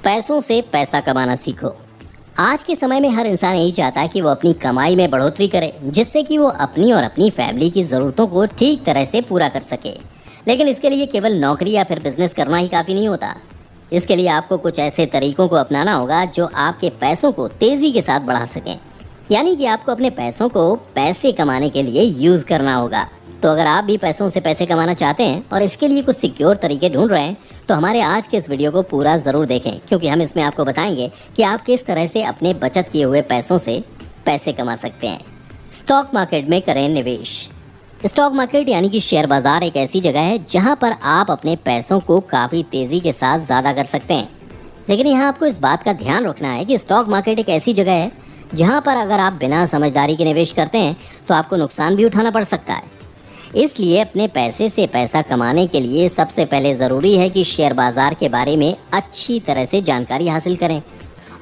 पैसों से पैसा कमाना सीखो। आज के समय में हर इंसान यही चाहता है कि वो अपनी कमाई में बढ़ोतरी करे, जिससे कि वो अपनी और अपनी फैमिली की ज़रूरतों को ठीक तरह से पूरा कर सके। लेकिन इसके लिए केवल नौकरी या फिर बिजनेस करना ही काफ़ी नहीं होता। इसके लिए आपको कुछ ऐसे तरीकों को अपनाना होगा जो आपके पैसों को तेज़ी के साथ बढ़ा सकें। यानी कि आपको अपने पैसों को पैसे कमाने के लिए यूज़ करना होगा। तो अगर आप भी पैसों से पैसे कमाना चाहते हैं और इसके लिए कुछ सिक्योर तरीके ढूंढ रहे हैं, तो हमारे आज के इस वीडियो को पूरा ज़रूर देखें, क्योंकि हम इसमें आपको बताएंगे कि आप किस तरह से अपने बचत किए हुए पैसों से पैसे कमा सकते हैं। स्टॉक मार्केट में करें निवेश। स्टॉक मार्केट यानी कि शेयर बाज़ार एक ऐसी जगह है जहां पर आप अपने पैसों को काफ़ी तेज़ी के साथ ज़्यादा कर सकते हैं। लेकिन यहाँ आपको इस बात का ध्यान रखना है कि स्टॉक मार्केट एक ऐसी जगह है जहाँ पर अगर आप बिना समझदारी के निवेश करते हैं तो आपको नुकसान भी उठाना पड़ सकता है। इसलिए अपने पैसे से पैसा कमाने के लिए सबसे पहले ज़रूरी है कि शेयर बाज़ार के बारे में अच्छी तरह से जानकारी हासिल करें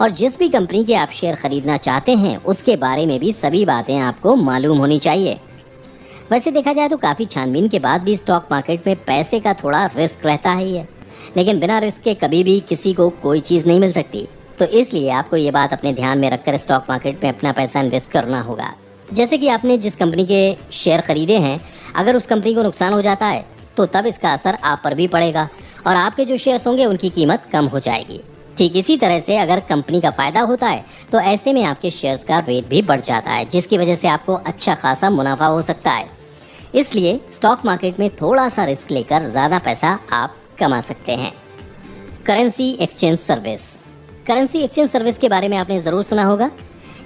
और जिस भी कंपनी के आप शेयर ख़रीदना चाहते हैं उसके बारे में भी सभी बातें आपको मालूम होनी चाहिए। वैसे देखा जाए तो काफ़ी छानबीन के बाद भी स्टॉक मार्केट में पैसे का थोड़ा रिस्क रहता ही है, लेकिन बिना रिस्क के कभी भी किसी को कोई चीज़ नहीं मिल सकती। तो इसलिए आपको ये बात अपने ध्यान में रखकर स्टॉक मार्केट में अपना पैसा इन्वेस्ट करना होगा। जैसे कि आपने जिस कंपनी के शेयर खरीदे हैं, अगर उस कंपनी को नुकसान हो जाता है तो तब इसका असर आप पर भी पड़ेगा और आपके जो शेयर्स होंगे उनकी कीमत कम हो जाएगी। ठीक इसी तरह से अगर कंपनी का फ़ायदा होता है तो ऐसे में आपके शेयर्स का रेट भी बढ़ जाता है, जिसकी वजह से आपको अच्छा खासा मुनाफा हो सकता है। इसलिए स्टॉक मार्केट में थोड़ा सा रिस्क लेकर ज़्यादा पैसा आप कमा सकते हैं। Currency exchange service. Currency exchange service के बारे में आपने ज़रूर सुना होगा।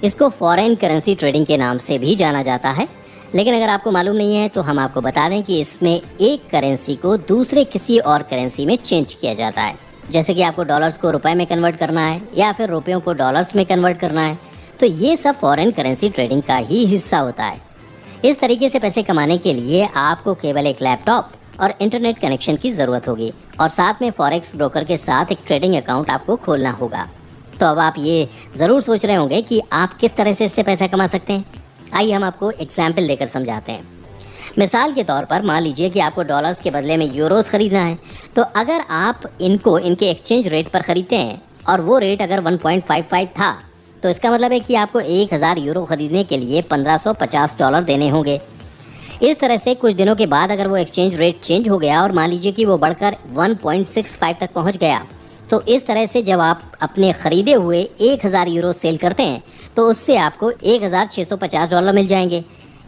इसको फॉरेन करेंसी ट्रेडिंग के नाम से भी जाना जाता है। लेकिन अगर आपको मालूम नहीं है तो हम आपको बता दें कि इसमें एक करेंसी को दूसरे किसी और करेंसी में चेंज किया जाता है। जैसे कि आपको डॉलर्स को रुपए में कन्वर्ट करना है या फिर रुपयों को डॉलर्स में कन्वर्ट करना है, तो ये सब फॉरेन करेंसी ट्रेडिंग का ही हिस्सा होता है। इस तरीके से पैसे कमाने के लिए आपको केवल एक लैपटॉप और इंटरनेट कनेक्शन की ज़रूरत होगी और साथ में फॉरेक्स ब्रोकर के साथ एक ट्रेडिंग अकाउंट आपको खोलना होगा। तो अब आप ये ज़रूर सोच रहे होंगे कि आप किस तरह से इससे पैसा कमा सकते हैं। आइए हम आपको एग्जाम्पल देकर समझाते हैं। मिसाल के तौर पर मान लीजिए कि आपको डॉलर्स के बदले में यूरोस खरीदना है, तो अगर आप इनको इनके एक्सचेंज रेट पर ख़रीदते हैं और वो रेट अगर 1.55 था, तो इसका मतलब है कि आपको 1000 यूरो ख़रीदने के लिए $1550 देने होंगे। इस तरह से कुछ दिनों के बाद अगर वो एक्सचेंज रेट चेंज हो गया और मान लीजिए कि वो बढ़कर 1.65 तक पहुँच गया, तो इस तरह से जब आप अपने ख़रीदे हुए 1000 यूरो सेल करते हैं तो उससे आपको $1650 मिल जाएंगे,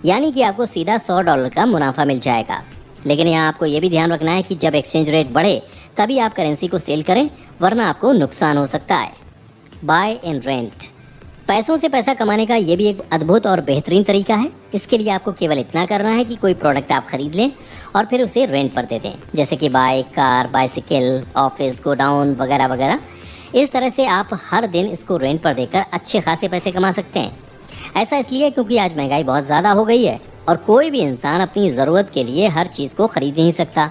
यानी कि आपको सीधा $100 का मुनाफा मिल जाएगा। लेकिन यहाँ आपको ये भी ध्यान रखना है कि जब एक्सचेंज रेट बढ़े तभी आप करेंसी को सेल करें, वरना आपको नुकसान हो सकता है। Buy and rent. पैसों से पैसा कमाने का ये भी एक अद्भुत और बेहतरीन तरीका है। इसके लिए आपको केवल इतना करना है कि कोई प्रोडक्ट आप ख़रीद लें और फिर उसे रेंट पर दे दें, जैसे कि bike, car, bicycle, office, godown वगैरह वगैरह। इस तरह से आप हर दिन इसको रेंट पर देकर अच्छे खासे पैसे कमा सकते हैं। ऐसा इसलिए क्योंकि आज महंगाई बहुत ज़्यादा हो गई है और कोई भी इंसान अपनी ज़रूरत के लिए हर चीज़ को ख़रीद नहीं सकता,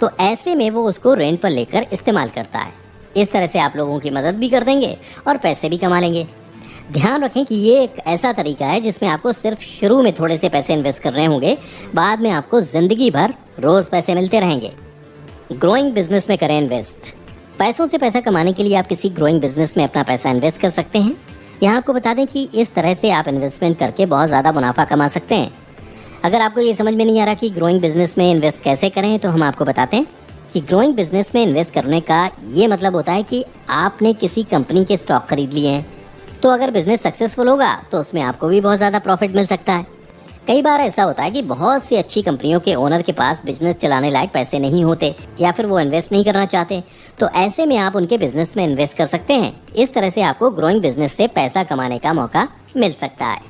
तो ऐसे में वो उसको रेंट पर लेकर इस्तेमाल करता है। इस तरह से आप लोगों की मदद भी कर देंगे और पैसे भी कमा लेंगे। ध्यान रखें कि ये एक ऐसा तरीका है जिसमें आपको सिर्फ शुरू में थोड़े से पैसे इन्वेस्ट करने होंगे, बाद में आपको ज़िंदगी भर रोज़ पैसे मिलते रहेंगे। ग्रोइंग बिजनेस में करें इन्वेस्ट। पैसों से पैसा कमाने के लिए आप किसी ग्रोइंग बिजनेस में अपना पैसा इन्वेस्ट कर सकते हैं। यहाँ आपको बता दें कि इस तरह से आप इन्वेस्टमेंट करके बहुत ज़्यादा मुनाफा कमा सकते हैं। अगर आपको ये समझ में नहीं आ रहा कि ग्रोइंग बिजनेस में इन्वेस्ट कैसे करें, तो हम आपको बताते हैं कि ग्रोइंग बिजनेस में इन्वेस्ट करने का ये मतलब होता है कि आपने किसी कंपनी के स्टॉक खरीद लिए हैं, तो अगर बिज़नेस सक्सेसफुल होगा तो उसमें आपको भी बहुत ज़्यादा प्रॉफिट मिल सकता है। कई बार ऐसा होता है कि बहुत सी अच्छी कंपनियों के ओनर के पास बिजनेस चलाने लायक पैसे नहीं होते या फिर वो इन्वेस्ट नहीं करना चाहते, तो ऐसे में आप उनके बिजनेस में इन्वेस्ट कर सकते हैं। इस तरह से आपको ग्रोइंग बिजनेस से पैसा कमाने का मौका मिल सकता है।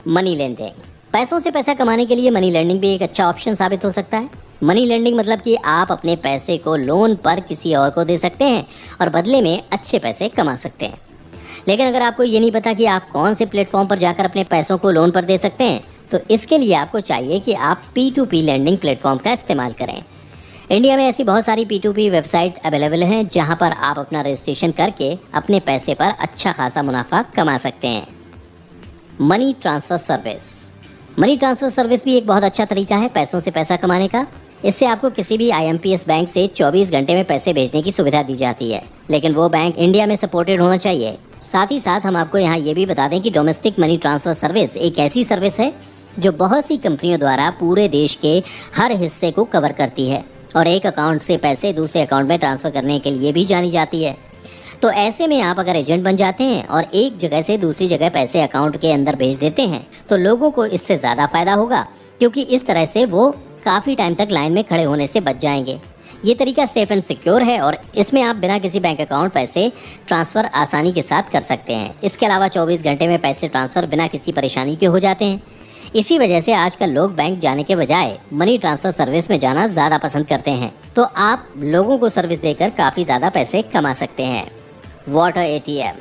Money lending. पैसों से पैसा कमाने के लिए मनी लेंडिंग भी एक अच्छा ऑप्शन साबित हो सकता है। मनी लेंडिंग मतलब कि आप अपने पैसे को लोन पर किसी और को दे सकते हैं और बदले में अच्छे पैसे कमा सकते हैं। लेकिन अगर आपको ये नहीं पता कि आप कौन से प्लेटफॉर्म पर जाकर अपने पैसों को लोन पर दे सकते हैं, तो इसके लिए आपको चाहिए कि आप P2P लेंडिंग प्लेटफॉर्म का इस्तेमाल करें। इंडिया में ऐसी बहुत सारी P2P वेबसाइट अवेलेबल हैं जहां पर आप अपना रजिस्ट्रेशन करके अपने पैसे पर अच्छा खासा मुनाफा कमा सकते हैं। Money transfer service. Money transfer service भी एक बहुत अच्छा तरीका है पैसों से पैसा कमाने का। इससे आपको किसी भी IMPS बैंक से 24 घंटे में पैसे भेजने की सुविधा दी जाती है, लेकिन वो बैंक इंडिया में सपोर्टेड होना चाहिए। साथ ही साथ हम आपको यहाँ ये भी बता दें कि डोमेस्टिक मनी ट्रांसफ़र सर्विस एक ऐसी सर्विस है जो बहुत सी कंपनियों द्वारा पूरे देश के हर हिस्से को कवर करती है और एक अकाउंट से पैसे दूसरे अकाउंट में ट्रांसफ़र करने के लिए भी जानी जाती है। तो ऐसे में आप अगर एजेंट बन जाते हैं और एक जगह से दूसरी जगह पैसे अकाउंट के अंदर भेज देते हैं तो लोगों को इससे ज़्यादा फ़ायदा होगा, क्योंकि इस तरह से वो काफ़ी टाइम तक लाइन में खड़े होने से बच जाएंगे। ये तरीका सेफ एंड सिक्योर है और इसमें आप बिना किसी बैंक अकाउंट पैसे ट्रांसफ़र आसानी के साथ कर सकते हैं। इसके अलावा 24 घंटे में पैसे ट्रांसफ़र बिना किसी परेशानी के हो जाते हैं। इसी वजह से आजकल लोग बैंक जाने के बजाय मनी ट्रांसफ़र सर्विस में जाना ज़्यादा पसंद करते हैं। तो आप लोगों को सर्विस देकर काफ़ी ज़्यादा पैसे कमा सकते हैं। Water ATM।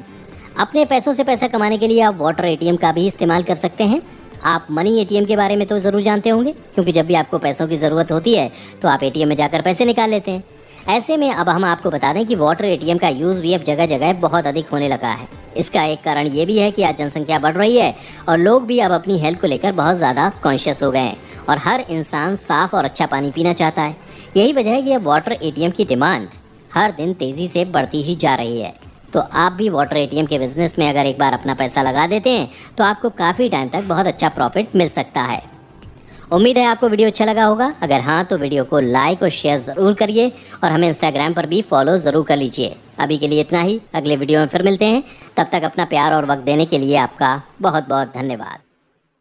अपने पैसों से पैसा कमाने के लिए आप वाटर ATM का भी इस्तेमाल कर सकते हैं। आप मनी ATM के बारे में तो ज़रूर जानते होंगे, क्योंकि जब भी आपको पैसों की ज़रूरत होती है तो आप ATM में जाकर पैसे निकाल लेते हैं। ऐसे में अब हम आपको बता दें कि वाटर ATM का यूज़ भी अब जगह जगह बहुत अधिक होने लगा है। इसका एक कारण ये भी है कि आज जनसंख्या बढ़ रही है और लोग भी अब अपनी हेल्थ को लेकर बहुत ज़्यादा कॉन्शियस हो गए हैं और हर इंसान साफ़ और अच्छा पानी पीना चाहता है। यही वजह है कि अब वाटर ATM की डिमांड हर दिन तेज़ी से बढ़ती ही जा रही है। तो आप भी वाटर ATM के बिज़नेस में अगर एक बार अपना पैसा लगा देते हैं तो आपको काफ़ी टाइम तक बहुत अच्छा प्रॉफिट मिल सकता है। उम्मीद है आपको वीडियो अच्छा लगा होगा। अगर हाँ तो वीडियो को लाइक और शेयर ज़रूर करिए और हमें इंस्टाग्राम पर भी फॉलो ज़रूर कर लीजिए। अभी के लिए इतना ही, अगले वीडियो में फिर मिलते हैं। तब तक अपना प्यार और वक्त देने के लिए आपका बहुत बहुत धन्यवाद।